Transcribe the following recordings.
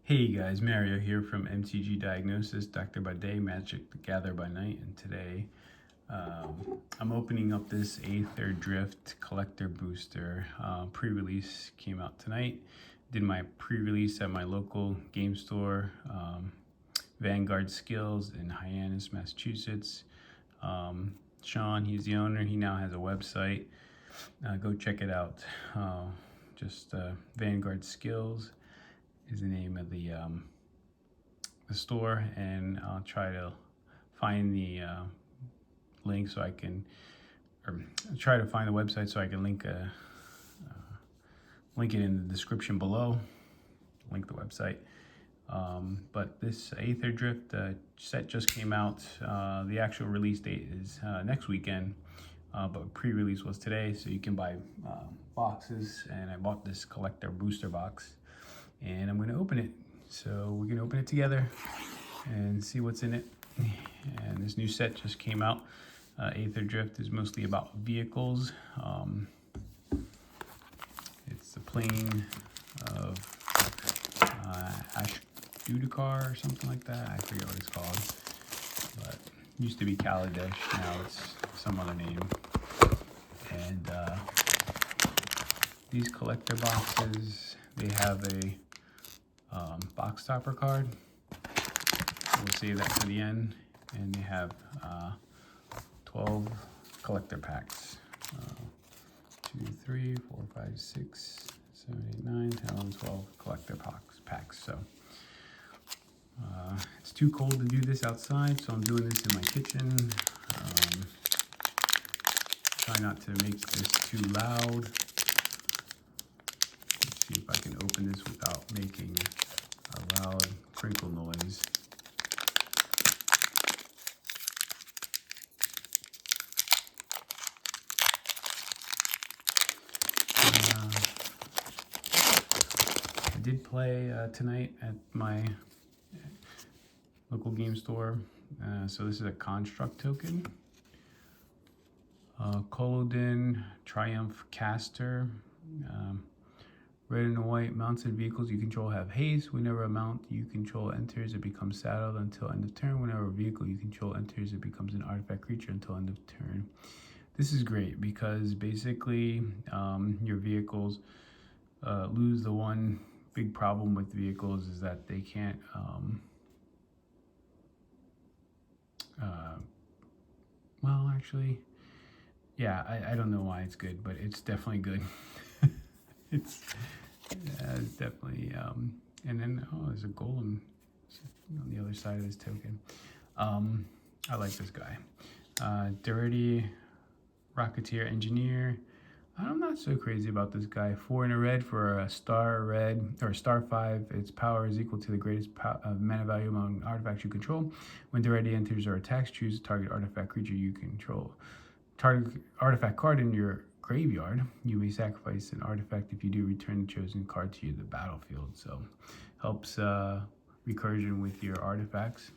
Hey guys, Mario here from MTG Diagnosis, Doctor by Day, Magic the Gather by Night, and today I'm opening up this Aetherdrift Collector Booster. Pre-release came out tonight. Did my pre-release at my local game store, Vanguard Skills in Hyannis, Massachusetts. Sean, he's the owner. He now has a website. Go check it out. Vanguard Skills is the name of the store, and I'll try to find the link so I can, or try to find the website so I can link it in the description below. Link the website. But this Aetherdrift set just came out. The actual release date is next weekend, but pre-release was today, so you can buy boxes, and I bought this collector booster box, and I'm going to open it. So we're going to open it together and see what's in it. And this new set just came out. Aetherdrift is mostly about vehicles. It's the plane of Ashdudakar or something like that. I forget what it's called, but it used to be Kaladesh, now it's some other name. And these collector boxes, they have a box topper card. We'll save that for the end. And they have 12 collector packs. 2, 3, 4, 5, 6, 7, 8, 9, 10, 11, 12 collector packs. So it's too cold to do this outside, so I'm doing this in my kitchen. Try not to make this too loud. Let's see if I can open this without making a loud crinkle noise. I did play tonight at my local game store. So this is a construct token. Collodin Triumph Caster. Red and white mounted vehicles you control have haste. Whenever a mount you control enters, it becomes saddled until end of turn. Whenever a vehicle you control enters, it becomes an artifact creature until end of turn. This is great because basically your vehicles lose. The one big problem with vehicles is that they can't well, actually, yeah, I don't know why it's good, but it's definitely good. it's definitely and then there's a golem on the other side of this token. I like this guy. Dirty Rocketeer Engineer. I'm not so crazy about this guy. 4 in a red for a star red, or star 5. Its power is equal to the greatest mana value among artifacts you control. When Dirty enters or attacks, choose a target artifact creature you control. Target artifact card in your graveyard. You may sacrifice an artifact. If you do, return the chosen card to the battlefield. So helps recursion with your artifacts.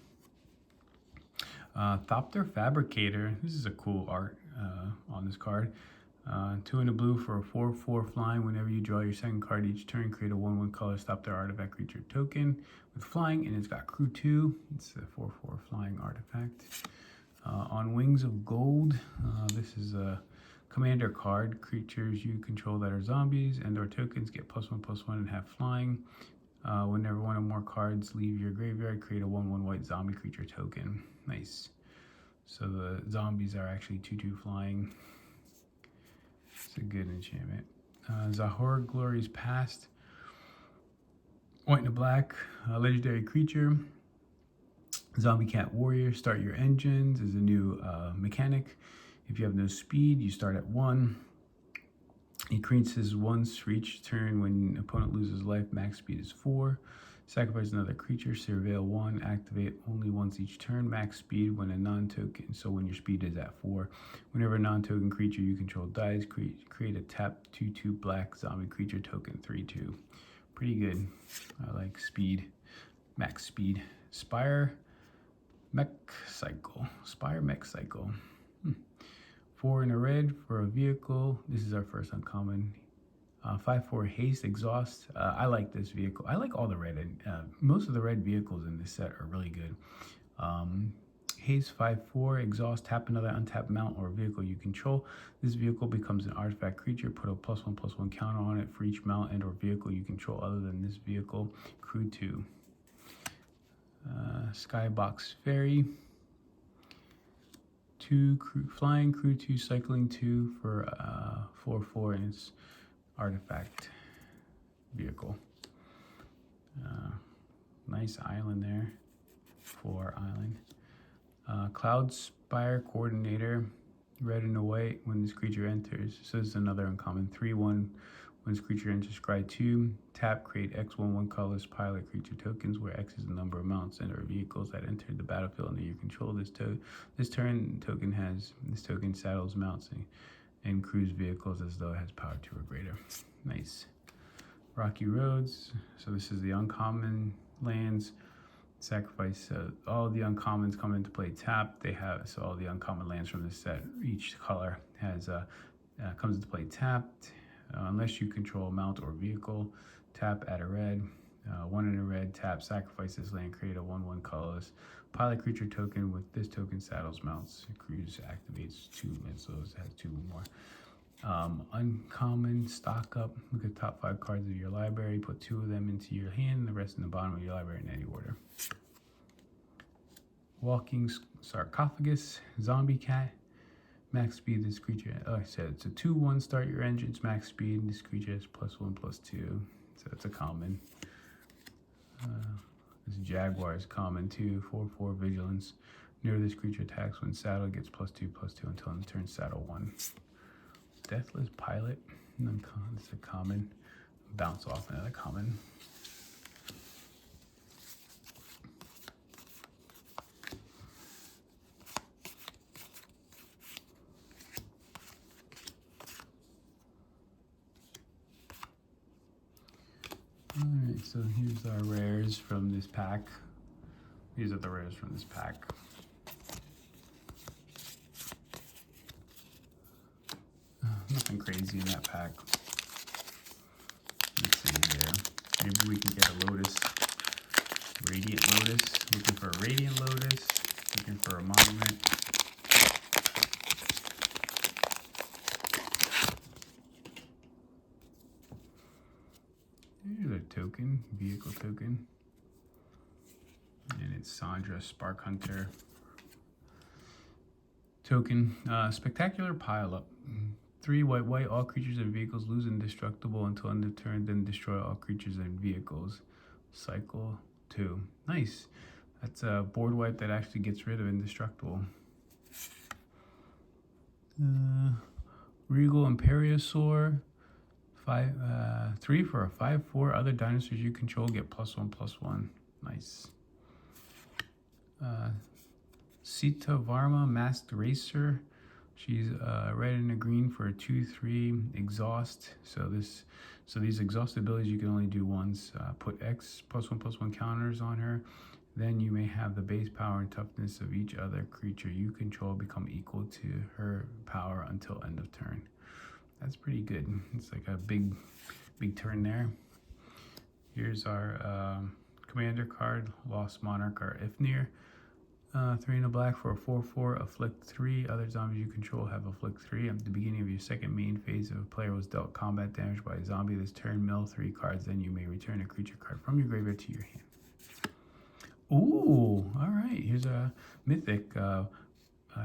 Thopter Fabricator. This is a cool art on this card. 2 in a blue for a 4/4 flying. Whenever you draw your second card each turn, create a 1/1 color Thopter artifact creature token with flying, and it's got crew 2. It's a 4/4 flying artifact. On Wings of Gold, this is a commander card. Creatures you control that are zombies and or tokens get +1/+1 and have flying. Whenever one or more cards leave your graveyard, create a 1/1 white zombie creature token. Nice. So the zombies are actually 2/2 flying. It's a good enchantment. Zahor Glory's Past. White and a black, legendary creature. Zombie Cat Warrior. Start your engines is a new mechanic. If you have no speed, you start at 1. Increases once for each turn when an opponent loses life. Max speed is 4. Sacrifice another creature. Surveil 1. Activate only once each turn. Max speed when a non-token. So when your speed is at 4. Whenever a non-token creature you control dies, create a tap 2/2 black zombie creature token 3/2. Pretty good. I like speed. Max speed. Spire Mech Cycle. 4 in a red for a vehicle. This is our first uncommon. 5/4 haste exhaust. I like this vehicle. I like all the red, and most of the red vehicles in this set are really good. Haste 5/4 exhaust, tap another untapped mount or vehicle you control. This vehicle becomes an artifact creature. Put a +1/+1 counter on it for each mount and or vehicle you control other than this vehicle. Crew 2. Skybox Ferry. 2 flying, crew 2, cycling 2 for 4/4, and it's artifact vehicle. Nice island there. 4 island. Cloud Spire Coordinator, red and white when this creature enters. So this is another uncommon. 3/1 when this creature enters. Scry 2, tap, create X/1/1 colorless pilot creature tokens, where X is the number of mounts and or vehicles that entered the battlefield under your control. This turn token saddles mounts and crews vehicles as though it has power 2 or greater. Nice. Rocky Roads. So this is the uncommon lands. Sacrifice all the uncommons come into play tapped. They have so all the uncommon lands from this set. Each color has comes into play tapped. Unless you control a mount or vehicle, tap, add a red. 1 in a red, tap, sacrifice this land, create a 1/1 colorless pilot creature token. With this token, saddles mounts. Cruise activates 2, and so it has 2 more. Uncommon, stock up. Look at the top 5 cards of your library. Put 2 of them into your hand, and the rest in the bottom of your library in any order. Walking Sarcophagus, Zombie Cat. Max speed, this creature, like I said, it's a 2/1, start your engines, max speed. This creature has +1/+2, so it's a common. This Jaguar is common too, 4/4 vigilance. Near this creature attacks when saddle, gets +2/+2 until end turn, saddle 1. Deathless Pilot, it's a common. Bounce off another common. Alright, so here's our rares from this pack. These are the rares from this pack. Nothing crazy in that pack. Let's see here. Maybe we can get a Lotus. Radiant Lotus. Looking for a Radiant Lotus. Looking for a Monument. Here's a token, vehicle token. And it's Sandra Spark Hunter. Token, Spectacular Pileup. 3 white, all creatures and vehicles lose indestructible until end of turn, then destroy all creatures and vehicles. Cycle 2. Nice. That's a board wipe that actually gets rid of indestructible. Regal Imperiosaur. 3 for a 5/4. Other dinosaurs you control get +1/+1. Nice. Sita Varma, Masked Racer. She's red and a green for a 2/3 exhaust. So these exhaust abilities you can only do once. Put X +1/+1 counters on her. Then you may have the base power and toughness of each other creature you control become equal to her power until end of turn. That's pretty good. It's like a big turn there. Here's our commander card, Lost Monarch or Ifnir. 3 in a black for a 4/4, afflict 3. Other zombies you control have afflict 3. At the beginning of your second main phase, if a player was dealt combat damage by a zombie this turn, mill 3 cards, then you may return a creature card from your graveyard to your hand. Ooh, alright, here's a mythic,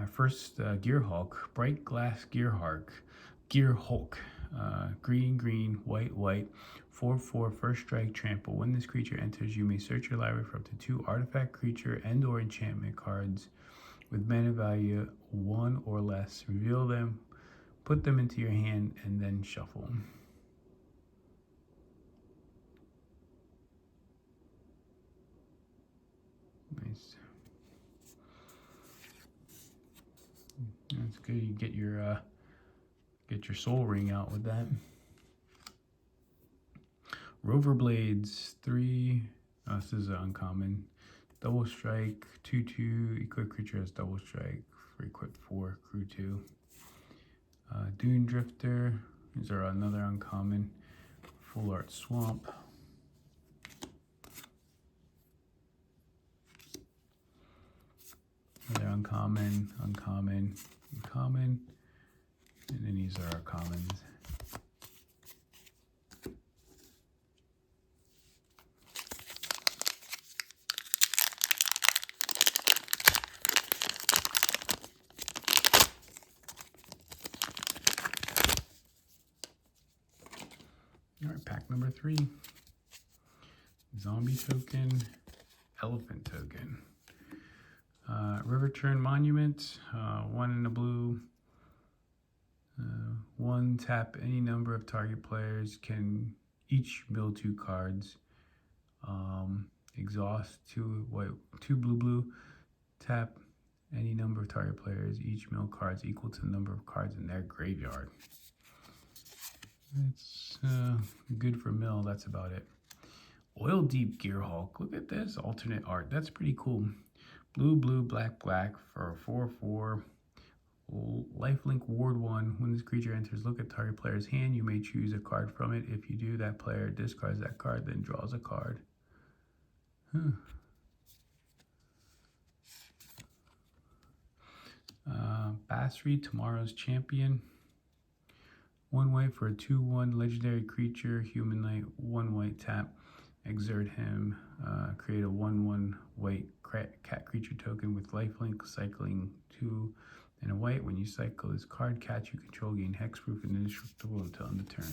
first Gear Hulk, Bright Glass Gear Hulk, green, white, 4/4, first strike, trample. When this creature enters, you may search your library for up to 2 artifact, creature, and or enchantment cards with mana value 1 or less. Reveal them, put them into your hand, and then shuffle. Nice. That's good. You get your soul ring out with that. Rover Blades 3. This is uncommon. Double strike 2/2. Equip creature has double strike for equip 4. Crew 2. Dune Drifter. These are another uncommon. Full art swamp. Another uncommon, uncommon, uncommon, and then these are our commons. All right, pack number 3. Zombie token, elephant token. River Turn Monument, 1 in the blue. 1, tap any number of target players, can each mill 2 cards. Exhaust 2 white, 2 blue, tap any number of target players, each mill cards equal to the number of cards in their graveyard. It's good for mill, that's about it. Oil Deep Gearhulk, look at this alternate art, that's pretty cool. Blue, blue, black, black for 4/4. Lifelink Ward 1. When this creature enters, look at target player's hand. You may choose a card from it. If you do, that player discards that card, then draws a card. Basri, Tomorrow's Champion. 1 white for a 2/1 legendary creature. Human Knight, 1 white tap. Exert him. Create a 1/1 white cat creature token with lifelink, cycling 2 and a white. When you cycle this card, cats you control gain hexproof and indestructible until end of turn.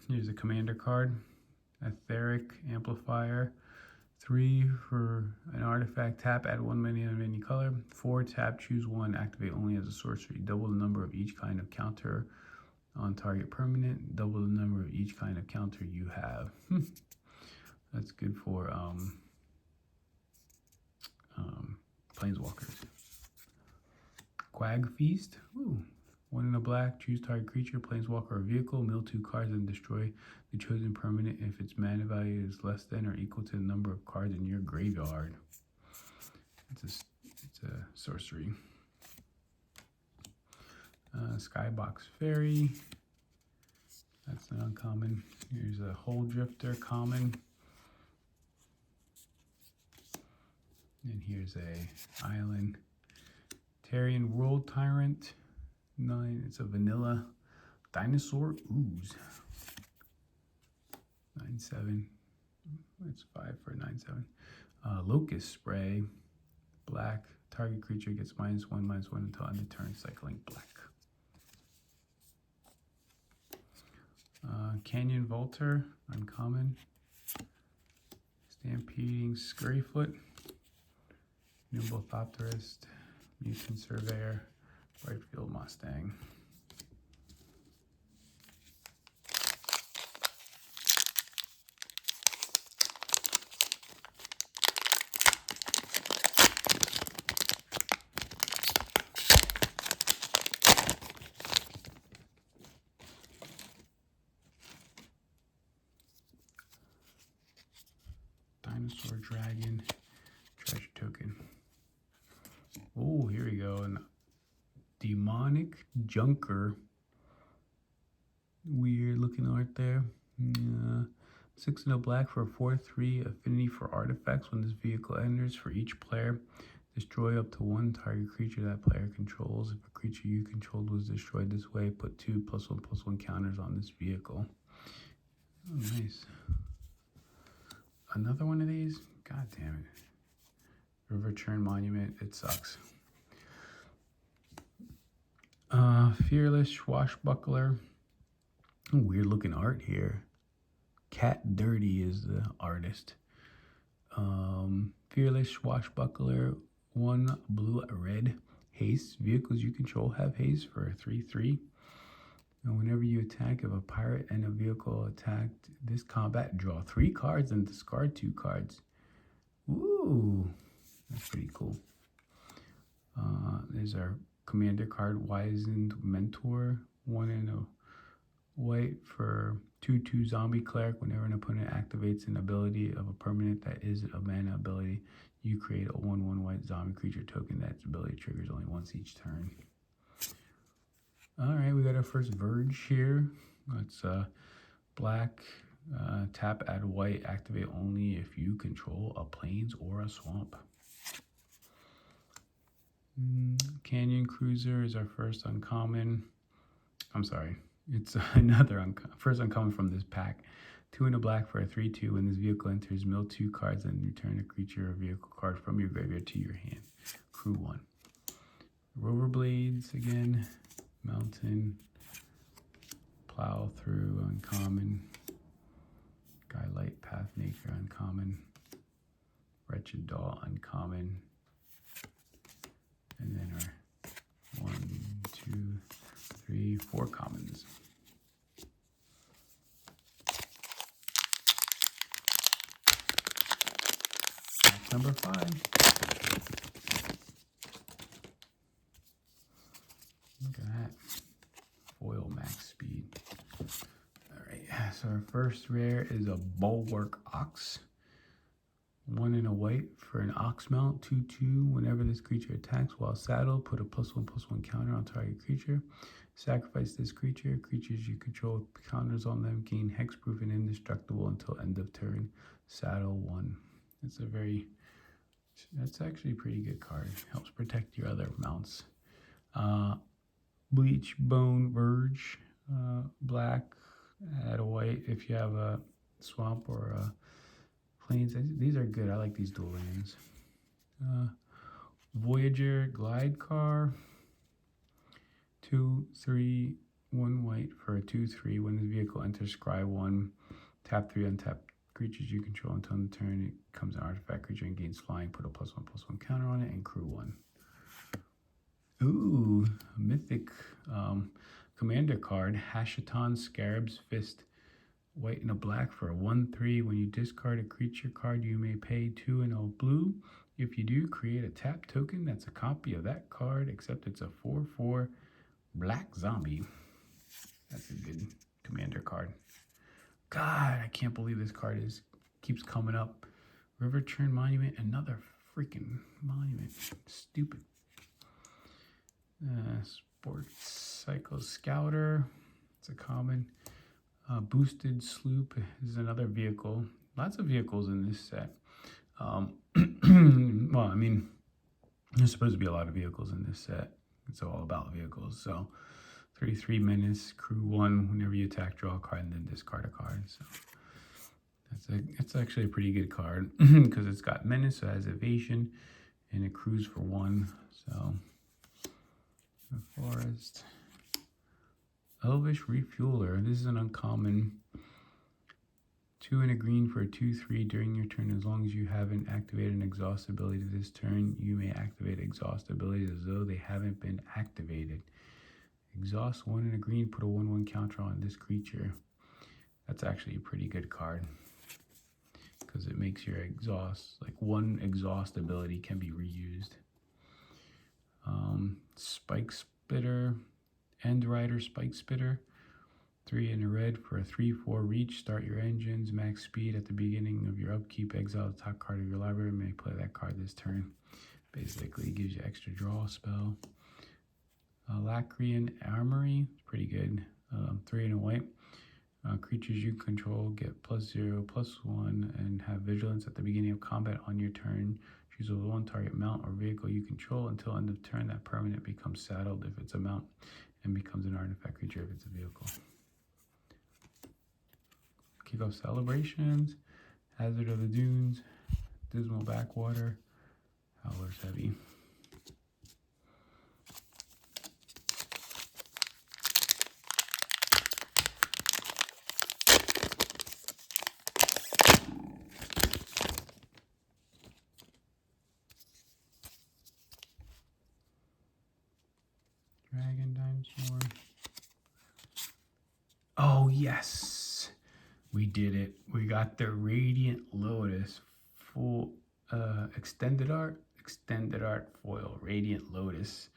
Here's a commander card. Etheric Amplifier. 3 for an artifact, tap, add 1 mana of any color. 4, tap, choose 1, activate only as a sorcery. Double the number of each kind of counter on target permanent. Double the number of each kind of counter you have. That's good for planeswalkers. Quag Feast. Ooh. 1 in a black, choose target creature, planeswalker, or vehicle, mill 2 cards and destroy the chosen permanent if its mana value is less than or equal to the number of cards in your graveyard. It's a sorcery. Skybox Fairy. That's an uncommon. Here's a Hole Drifter common. And here's a Island Tarian World Tyrant. 9. It's a vanilla dinosaur ooze. 9/7. It's 5 for 9/7. Locust Spray. Black. Target creature gets -1/-1 until end of turn, cycling black. Canyon Vaulter, uncommon. Stampeding Scurryfoot. Nimble Thopterist. Mutant Surveyor. Brightfield Mustang. Dinosaur Dragon. Treasure token. Oh, here we go. An Demonic Junker. Weird looking art there. 6 in a black for a 4/3 affinity for artifacts. When this vehicle enters, for each player, destroy up to 1 target creature that player controls. If a creature you controlled was destroyed this way, put 2 +1/+1 counters on this vehicle. Oh, nice. Another one of these? God damn it. River Turn Monument, it sucks. Fearless Swashbuckler. Weird looking art here. Cat Dirty is the artist. Fearless Swashbuckler, 1 blue, red. Haste. Vehicles you control have haste for a 3/3. And whenever you attack, if a pirate and a vehicle attacked this combat, draw 3 cards and discard 2 cards. Ooh, that's pretty cool. There's our commander card, Wizened Mentor. 1 in a white for 2/2 Zombie Cleric. Whenever an opponent activates an ability of a permanent that isn't a mana ability, you create a 1/1 white zombie creature token that's ability triggers only once each turn. Alright, we got our first Verge here. It's black, tap, add white, activate only if you control a plains or a swamp. Canyon Cruiser is our first uncommon. I'm sorry, it's another first uncommon from this pack. 2 in a black for a 3/2. When this vehicle enters, mill 2 cards and return a creature or vehicle card from your graveyard to your hand. Crew 1. Roverblades again. Mountain. Plow Through uncommon. Skylight Pathmaker uncommon. Wretched Doll uncommon. And then our 1, 2, 3, 4 commons. That's number 5. Look at that. Foil max speed. Alright, so our first rare is a Bulwark Ox. 1 in a white for an Ox mount, 2/2. Whenever this creature attacks while saddled, put a +1/+1 counter on target creature. Sacrifice this creature. Creatures you control with counters on them gain hexproof and indestructible until end of turn. Saddle 1. That's actually a pretty good card. Helps protect your other mounts. Bleach Bone Verge, black, add a white if you have a swamp or a plains. These are good. I like these dual lands. Voyager Glide Car, 2, 3, 1 white for a 2/3. When this vehicle enters scry 1, tap 3, untap creatures you control until the turn. It becomes an artifact creature and gains flying. Put a +1/+1 counter on it and crew 1. Ooh, mythic commander card. Hashaton Scarab's Fist. White and a black for a 1/3. When you discard a creature card, you may pay 2 and a blue. If you do, create a tap token that's a copy of that card, except it's a 4/4 black zombie. That's a good commander card. God, I can't believe this card keeps coming up. River Churn Monument, another freaking monument. Stupid. Sports Cycle Scouter. It's a common. Boosted Sloop is another vehicle. Lots of vehicles in this set. Well, I mean, there's supposed to be a lot of vehicles in this set. It's all about vehicles. So 33 Menace, crew 1. Whenever you attack, draw a card and then discard a card. So it's actually a pretty good card because it's got Menace, so it has evasion, and it crews for 1. So the Forest. Elvish Refueler. This is an uncommon. 2 in a green for a 2/3. During your turn, as long as you haven't activated an exhaust ability this turn, you may activate exhaust abilities as though they haven't been activated. Exhaust 1 in a green, put a 1/1 counter on this creature. That's actually a pretty good card because it makes your exhaust, like 1 exhaust ability can be reused. Spike Spitter. End Rider Spike Spitter. 3 in a red for a 3/4 reach. Start your engines. Max speed at the beginning of your upkeep. Exile the top card of your library. May play that card this turn. Basically, it gives you extra draw spell. Lacrian Armory. It's pretty good. 3 in a white. Creatures you control get +0/+1 and have vigilance at the beginning of combat on your turn. Choose a 1 target mount or vehicle you control until end of turn. That permanent becomes saddled if it's a mount and becomes an artifact creature if it's a vehicle. Kick off Celebrations, Hazard of the Dunes, Dismal Backwater, Howler's Heavy. Dragon Dinosaur. Oh, yes. We did it. We got the Radiant Lotus full extended art foil. Radiant Lotus.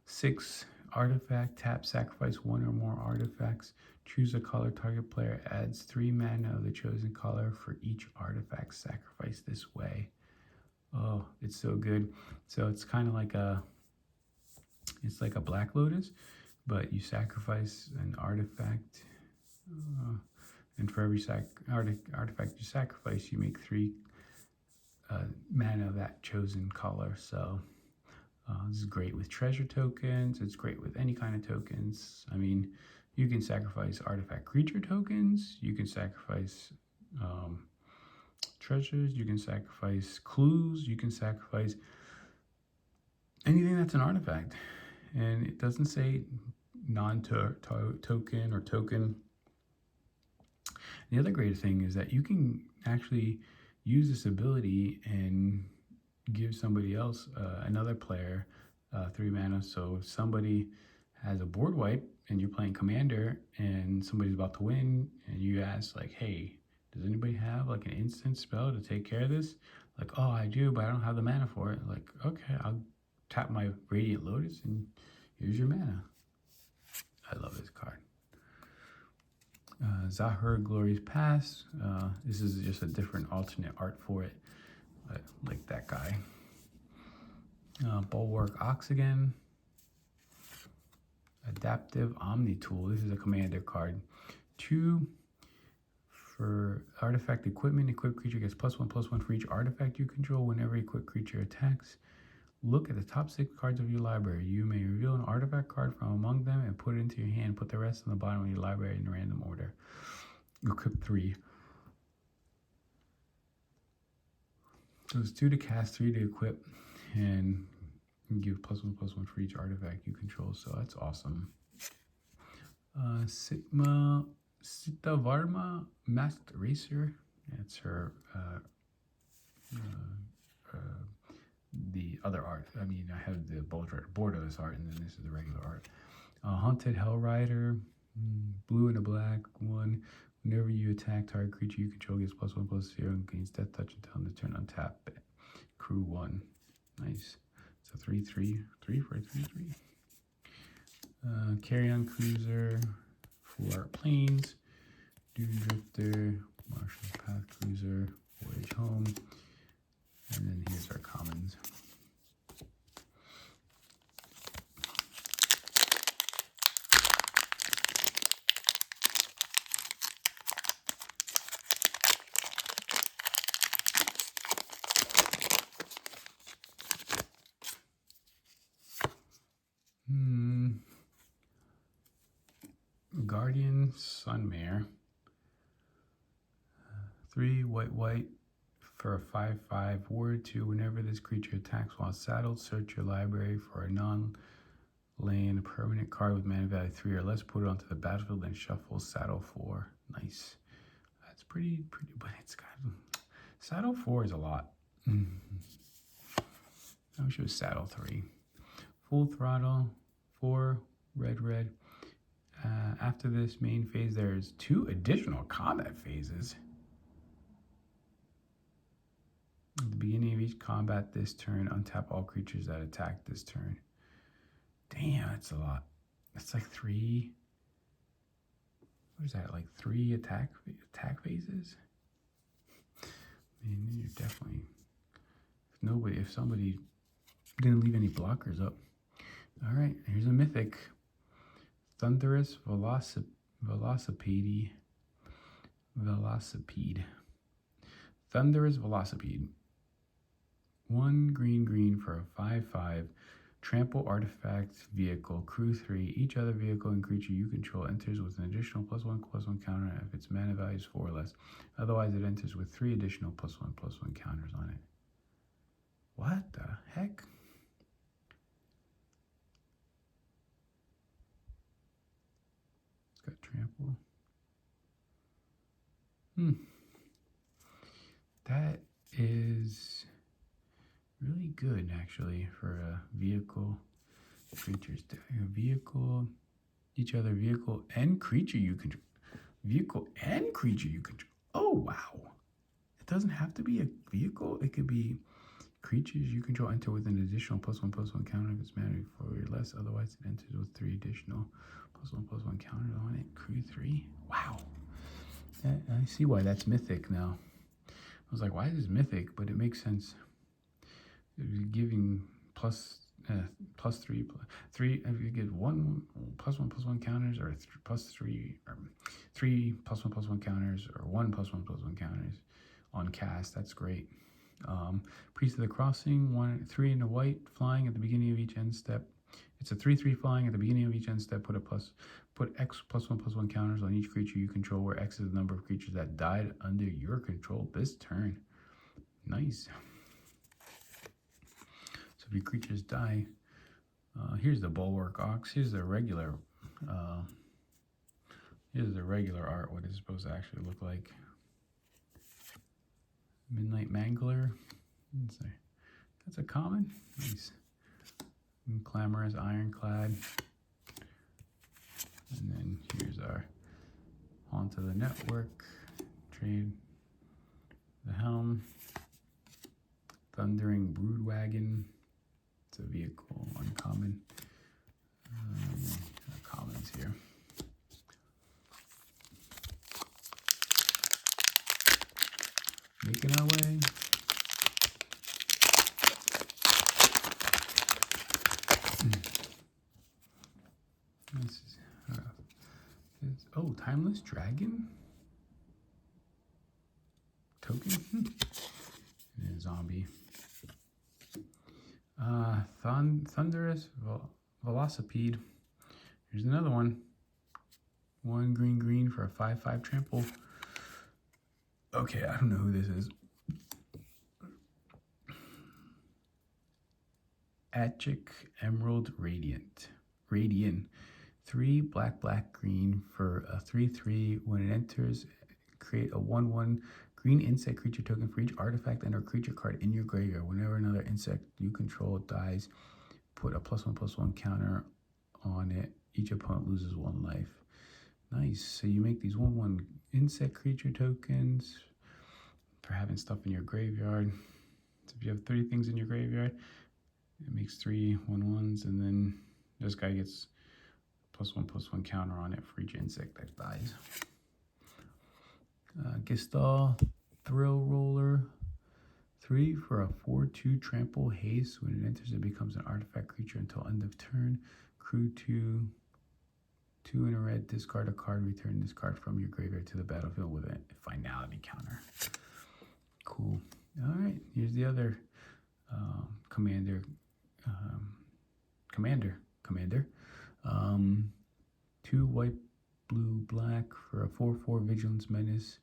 6 artifact. Tap, sacrifice 1 or more artifacts. Choose a color. Target player adds 3 mana of the chosen color for each artifact sacrificed this way. Oh, it's so good. So it's kind of like it's like a Black Lotus, but you sacrifice an artifact And for every artifact you sacrifice, you make 3 mana of that chosen color. So this is great with treasure tokens. It's great with any kind of tokens. I mean, you can sacrifice artifact creature tokens. You can sacrifice treasures. You can sacrifice clues. You can sacrifice anything that's an artifact. And it doesn't say non-token or token. The other great thing is that you can actually use this ability and give somebody else, another player, 3 mana. So if somebody has a board wipe and you're playing commander and somebody's about to win and you ask like, hey, does anybody have like an instant spell to take care of this? Like, oh, I do, but I don't have the mana for it. Like, okay, I'll tap my Radiant Lotus and here's your mana. I love this card. Zahur Glory's Pass. This is just a different alternate art for it. But like that guy. Bulwark Oxygen. Adaptive Omni Tool. This is a commander card. 2 for artifact equipment. Equipped creature gets +1/+1 for each artifact you control whenever equipped creature attacks. Look at the top 6 cards of your library. You may reveal an artifact card from among them and put it into your hand. Put the rest on the bottom of your library in random order. Equip 3. So it's 2 to cast, 3 to equip, and you give +1/+1 for each artifact you control. So that's awesome. Sita Varma Masked Racer. That's her. The other art. I mean, I have the board of this art, and then this is the regular art. Haunted Hell Rider, blue and a black 1. Whenever you attack target creature you control gets +1/+0 and gains death touch until end of turn. Untap. Crew 1. Nice. It's a 3/3. 3 for a 3/3. Carry-on Cruiser, Full Art Planes, Dune Drifter, Marshal's Path Cruiser, Voyage Home. And then here's our commons. Guardian Sunmare. 3 white for a 5/5 ward 2. Whenever this creature attacks while saddled, search your library for a non-land permanent card with mana value 3 or less. Put it onto the battlefield and shuffle saddle 4. Nice. That's pretty, but it's got saddle 4 is a lot. I wish it was saddle 3. Full Throttle 4 red. After this main phase, there's 2 additional combat phases. At the beginning of each combat this turn, untap all creatures that attack this turn. Damn, that's a lot. That's like 3. What is that? Like 3 attack phases? I mean, you're definitely. If somebody didn't leave any blockers up. All right, here's a mythic. Thunderous Velocipede. Thunderous Velocipede. 1 green for a 5/5. Trample artifact vehicle. Crew 3. Each other vehicle and creature you control enters with an additional +1/+1 counter if its mana value is 4 or less. Otherwise, it enters with 3 additional +1/+1 counters on it. What the heck? It's got trample. That is really good, actually, for a vehicle. Creatures, a vehicle, each other vehicle and creature you control. Vehicle and creature you control. Oh, wow. It doesn't have to be a vehicle. It could be creatures you control enter with an additional +1/+1 counter if it's mana 4 or less. Otherwise, it enters with 3 additional +1/+1 counters on it. Crew 3. Wow. I see why that's mythic now. I was like, why is this mythic? But it makes sense. Giving +3 3. If you get one +1/+1 counters, or +3 or 3 +1/+1 counters, or 1 +1/+1 counters on cast. That's great. Priest of the Crossing, 3 in a white, flying at the beginning of each end step. It's a 3/3 flying at the beginning of each end step. Put X +1/+1 counters on each creature you control, where X is the number of creatures that died under your control this turn. Nice. So if your creatures die, here's the Bulwark Ox. Here's the regular. Here's the regular art. What it's supposed to actually look like. Midnight Mangler. That's a common. Nice. And Clamorous Ironclad. And then here's our Haunt of the Network. Trade the Helm. Thundering Broodwagon. It's a vehicle, uncommon. Commons here. Making our way. Oh, Timeless Dragon token. And a zombie. Thunderous Velocipede. Here's another one. 1 green for a 5/5 trample. Okay, I don't know who this is. Atchik Emerald Radiant. 3 black green for a 3/3. When it enters, create a 1/1 green insect creature token for each artifact and or creature card in your graveyard. Whenever another insect you control dies, put a +1/+1 counter on it. Each opponent loses 1 life. Nice. So you make these 1/1 insect creature tokens for having stuff in your graveyard. So if you have 30 things in your graveyard, it makes 3 1/1s, and then this guy gets +1/+1 counter on it for each insect that dies. Gistal Thrill Roller. 3 for a 4/2 trample haste. When it enters, it becomes an artifact creature until end of turn. Crew 2. 2 in a red, discard a card, return this card from your graveyard to the battlefield with a finality counter. Cool. All right, here's the other commander. 2 white, blue, black for a 4/4 Vigilance Menace.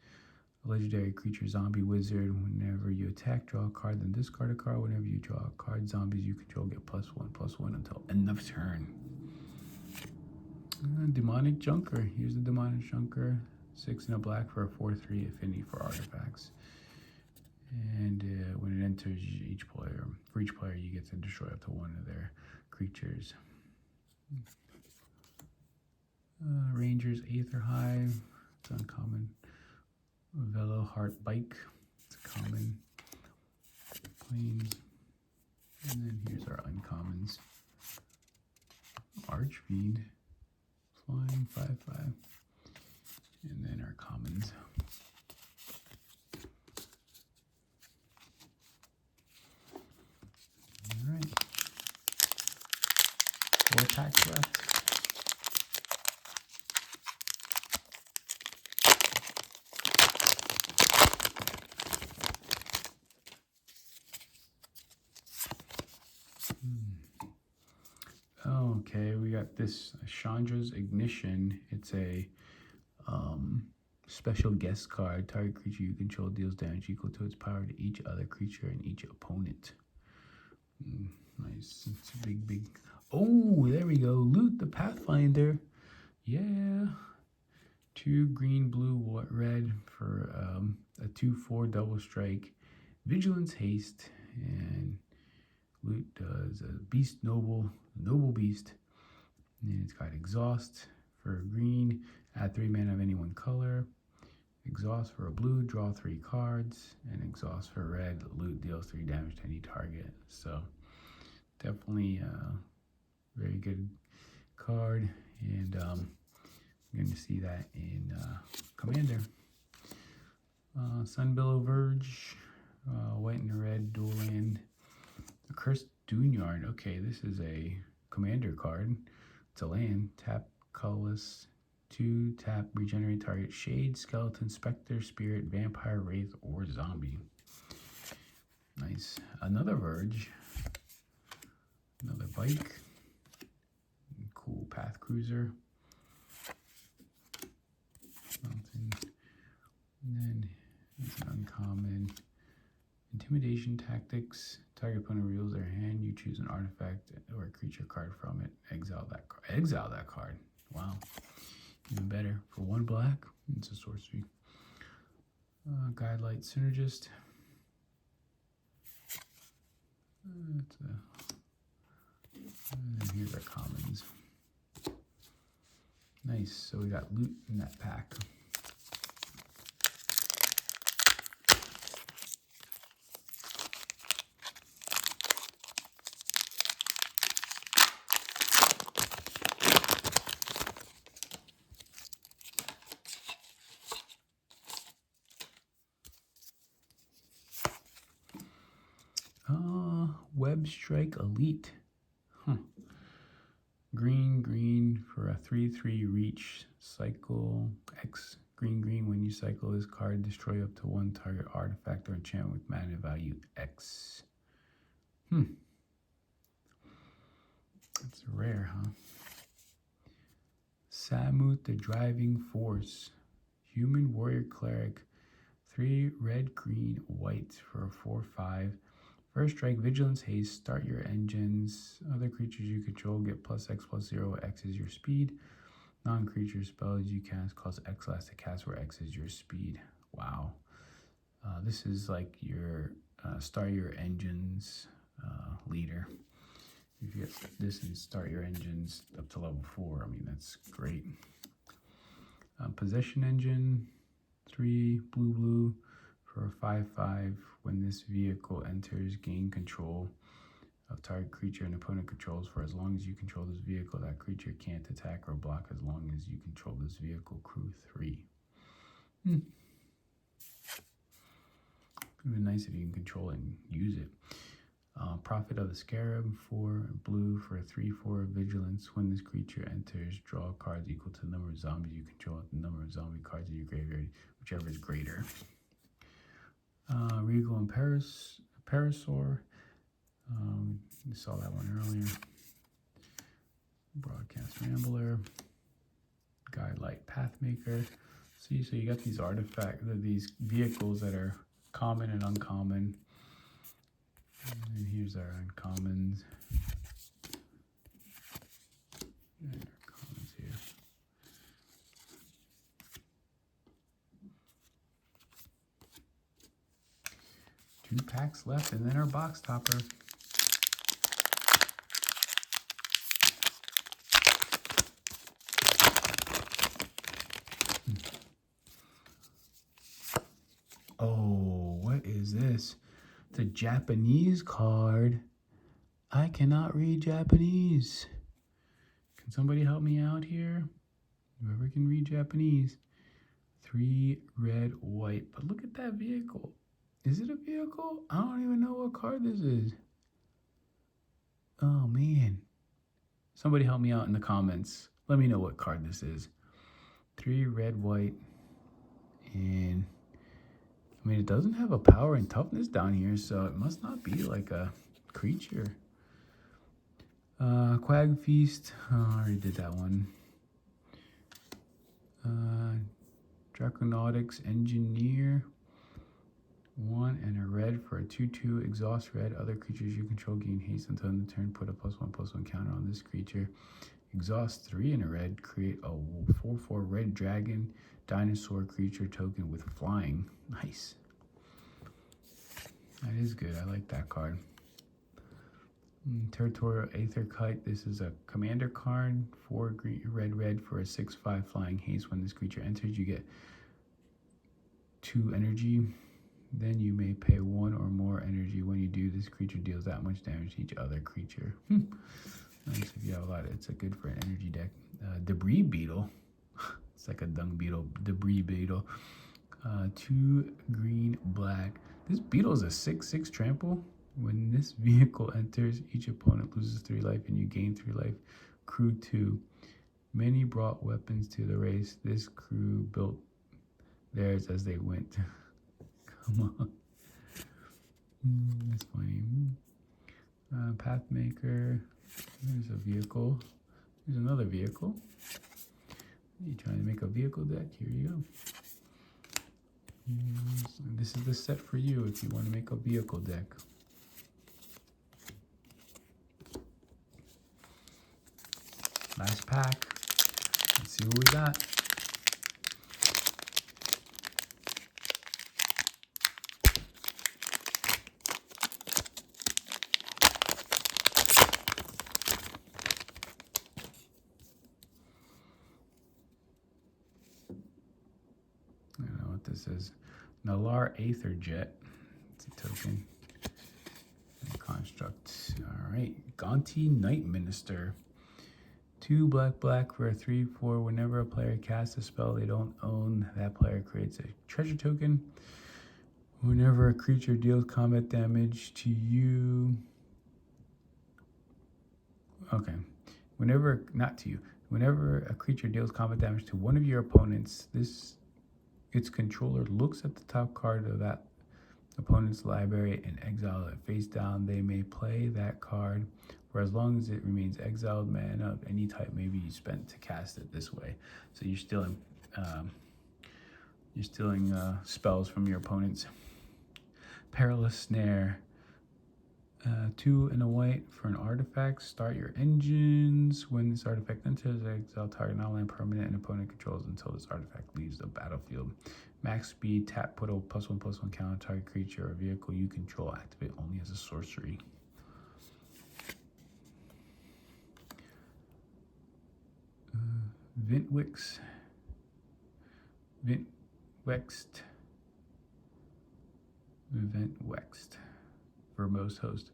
A legendary creature, zombie wizard. Whenever you attack, draw a card, then discard a card. Whenever you draw a card, zombies you control get +1/+1 until end of turn. Demonic Junker. Here's the Demonic Junker. 6 in a black for a 4/3 affinity for artifacts. And when it enters, for each player, you get to destroy up to 1 of their creatures. Rangers Aether Hive. It's uncommon. Velo Heart Bike. It's a common. Planes. And then here's our uncommons. Archfiend. Flying 5/5. And then our commons. All right. 4 packs left. Okay, we got this Chandra's Ignition. It's a special guest card. Target creature you control deals damage equal to its power to each other creature and each opponent. Nice. It's a big. Oh, there we go. Loot the Pathfinder. Yeah. 2 green, blue, red for a 2/4 double strike. Vigilance Haste. And loot does a Beast Noble Beast. And it's got Exhaust for green. Add 3 mana of any one color. Exhaust for a blue, draw 3 cards. And Exhaust for red, loot deals 3 damage to any target. So definitely a very good card. And you're going to see that in Commander. Sunbillow Verge, white and red, dual land. The Cursed Duneyard. Okay, this is a commander card. It's a land. Tap colorless. 2 tap, regenerate target shade, skeleton, specter, spirit, vampire, wraith, or zombie. Nice. Another Verge. Another bike. Cool path cruiser. Mountain. And then it's an uncommon. Intimidation tactics. Target opponent reveals their hand. You choose an artifact or a creature card from it. Exile that card. Exile that card. Wow. Even better. For 1 black, it's a sorcery. Guidelight Synergist. And here's our commons. Nice. So we got loot in that pack. Web Strike Elite. Green for a 3/3 reach. Cycle X. Green. When you cycle this card, destroy up to 1 target artifact or enchantment with mana value X. That's rare, huh? Samut the Driving Force. Human Warrior Cleric. 3 red, green, white for a 4/5. First strike, vigilance, haste, start your engines. Other creatures you control get +X/+0, where X is your speed. Non-creature spells you cast cost X less to cast, where X is your speed. Wow. This is like your start your engines leader. If you get this and start your engines up to level 4, I mean, that's great. Possession Engine, 3 blue for a 5/5. When this vehicle enters, gain control of target creature and opponent controls for as long as you control this vehicle. That creature can't attack or block as long as you control this vehicle. Crew 3. It would be nice if you can control it and use it. Prophet of the Scarab, 4 blue for a 3/4 vigilance. When this creature enters, draw cards equal to the number of zombies you control at the number of zombie cards in your graveyard, whichever is greater. Regal and Parasaur. We saw that one earlier. Broadcast Rambler. Guidelight Pathmaker. See, so you got these these vehicles that are common and uncommon. And here's our uncommons. And our commons here. Two packs left, and then our box topper. Oh, what is this? It's a Japanese card. I cannot read Japanese. Can somebody help me out here? Whoever can read Japanese. 3 red, white. But look at that vehicle. Is it a vehicle? I don't even know what card this is. Oh, man. Somebody help me out in the comments. Let me know what card this is. 3 red, white. And I mean, it doesn't have a power and toughness down here, so it must not be like a creature. Quag Feast. Oh, I already did that one. Draconautics Engineer. 1 and a red for a 2/2. Exhaust red. Other creatures you control gain haste until end of turn. Put a +1/+1 counter on this creature. Exhaust 3 and a red. Create a 4/4 red dragon dinosaur creature token with flying. Nice. That is good. I like that card. Territorial Aetherkite. This is a commander card. 4 green, red for a 6/5 flying haste. When this creature enters, you get 2 energy. Then you may pay 1 or more energy. When you do, this creature deals that much damage to each other creature. Nice if you have a lot. It's good for an energy deck. Debris Beetle. It's like a dung beetle. Debris Beetle. 2 green, black. This beetle is a 6/6 trample. When this vehicle enters, each opponent loses 3 life and you gain 3 life. Crew 2. Many brought weapons to the race. This crew built theirs as they went. Come on. That's funny. Pathmaker. There's a vehicle. There's another vehicle. You're trying to make a vehicle deck? Here you go. This is the set for you if you want to make a vehicle deck. Last pack. Let's see what we got. I don't know what this is. Nalar Aetherdrift. It's a token. And construct. Alright. Gaunty Night Minister. 2 black for a 3/4. Whenever a player casts a spell they don't own, that player creates a treasure token. Whenever a creature deals combat damage to you. Okay. Not to you. Whenever a creature deals combat damage to one of your opponents, its controller looks at the top card of that opponent's library and exile it face down. They may play that card for as long as it remains exiled. Mana of any type may be spent to cast it this way. So you're stealing spells from your opponents. Perilous Snare. 2 and a white for an artifact. Start your engines. When this artifact enters, exile target non-land permanent and opponent controls until this artifact leaves the battlefield. Max speed. Tap. Put a +1/+1 counter target creature or vehicle you control. Activate only as a sorcery. Ventwexed. Verbose host.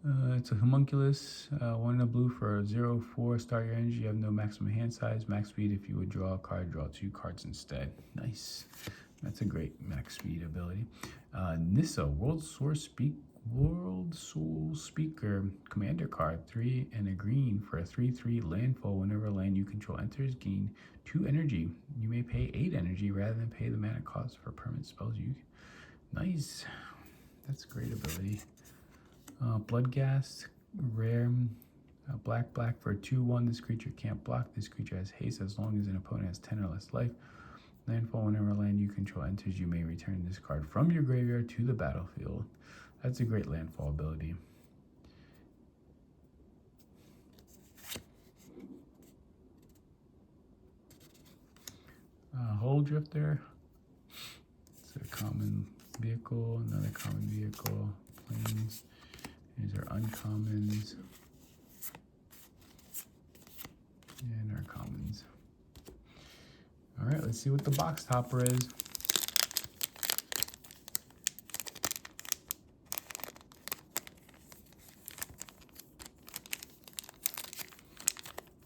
It's a homunculus. 1 and a blue for a 0/4. Start your energy. You have no maximum hand size. Max speed. If you would draw a card, draw 2 cards instead. Nice. That's a great max speed ability. Nissa, World Soul Speaker commander card. 3 and a green for a 3/3 landfall. Whenever a land you control enters, gain 2 energy. You may pay 8 energy rather than pay the mana cost for permanent spells. Nice. That's a great ability. Bloodghast, rare. Black for a 2/1. This creature can't block. This creature has haste as long as an opponent has 10 or less life. Landfall, whenever a land you control enters, you may return this card from your graveyard to the battlefield. That's a great landfall ability. Hull Drifter. It's a common vehicle, another common vehicle. Planes. These are uncommons. And our commons. All right, let's see what the box topper is.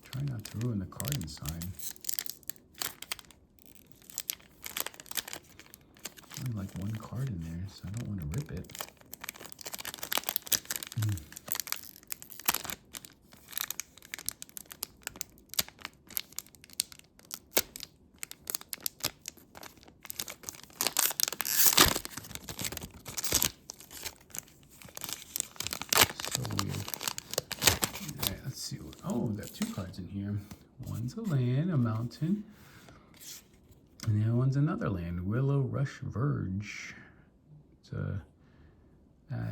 Try not to ruin the card inside. Only like 1 card in there, so I don't want to rip it. Oh, we got 2 cards in here. One's a land, a mountain, and the other one's another land, Willow Rush Verge. It's a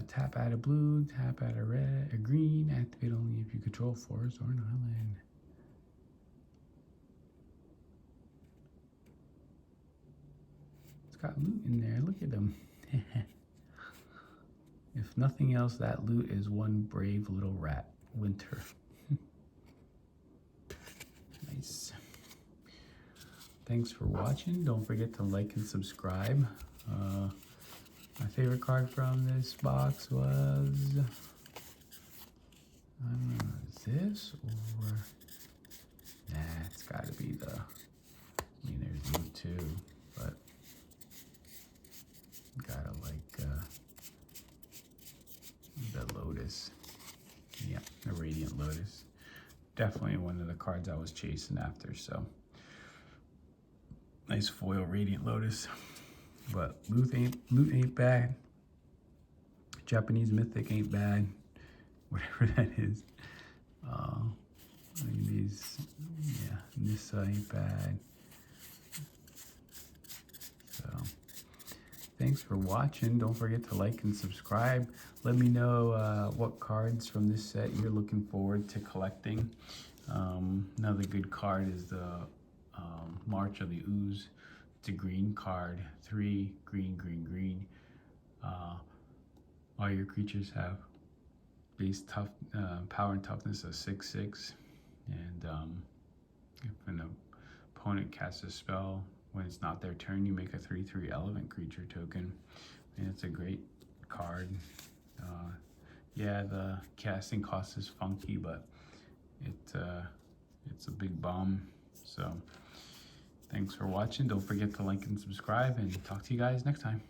tap, add a blue, tap, add a red, a green, activate only if you control forest or an island. It's got loot in there, look at them. If nothing else, that loot is one brave little rat, Winter. Nice. Thanks for watching. Don't forget to like and subscribe. My favorite card from this box was, I don't know, is this or, nah, it's got to be the, I mean, there's loot too, but gotta like, Radiant Lotus. Definitely one of the cards I was chasing after, so. Nice foil Radiant Lotus. But loot ain't bad. Japanese Mythic ain't bad. Whatever that is. These, yeah, Nissa ain't bad. So, thanks for watching. Don't forget to like and subscribe. Let me know what cards from this set you're looking forward to collecting. Another good card is the March of the Ooze. It's a green card. 3 green, green, green. All your creatures have base power and toughness of 6/6. And if an opponent casts a spell when it's not their turn, you make a 3/3 Elephant creature token. And it's a great card. Yeah, the casting cost is funky, but it's a big bomb. So thanks for watching. Don't forget to like and subscribe, and talk to you guys next time.